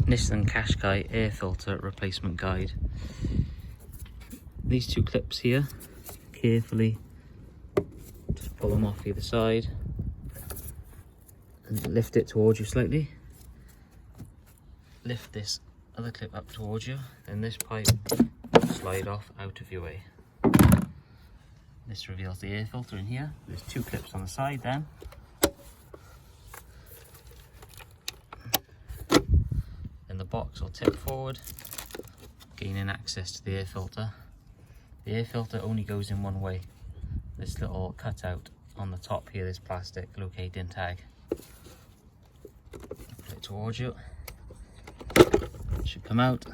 Nissan Qashqai air filter replacement guide. These two clips here, carefully just pull them off either side and lift it towards you slightly. Lift this other clip up towards you, then this pipe slide off out of your way. This reveals the air filter in here. There's two clips on the side then. Then the box will tip forward, gaining access to the air filter. The air filter only goes in one way. This little cutout on the top here, this plastic locating tag. Put it towards you. It should come out.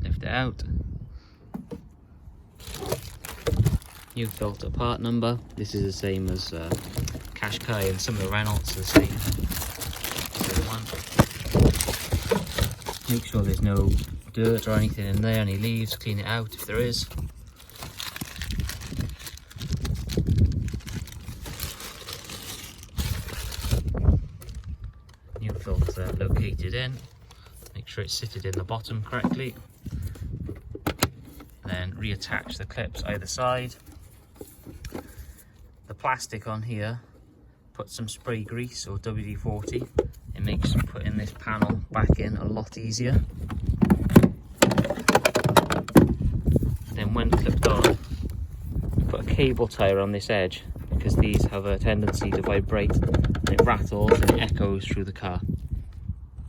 Lift it out. New filter part number. This is the same as Qashqai, and some of the Renaults are the same. Make sure there's no dirt or anything in there, any leaves, clean it out if there is. New filter located in. Make sure it's fitted in the bottom correctly. Then reattach the clips either side. The plastic on here, put some spray grease or WD-40. It makes putting this panel back in a lot easier. Then when clipped on, put a cable tie on this edge, because these have a tendency to vibrate and it rattles and it echoes through the car.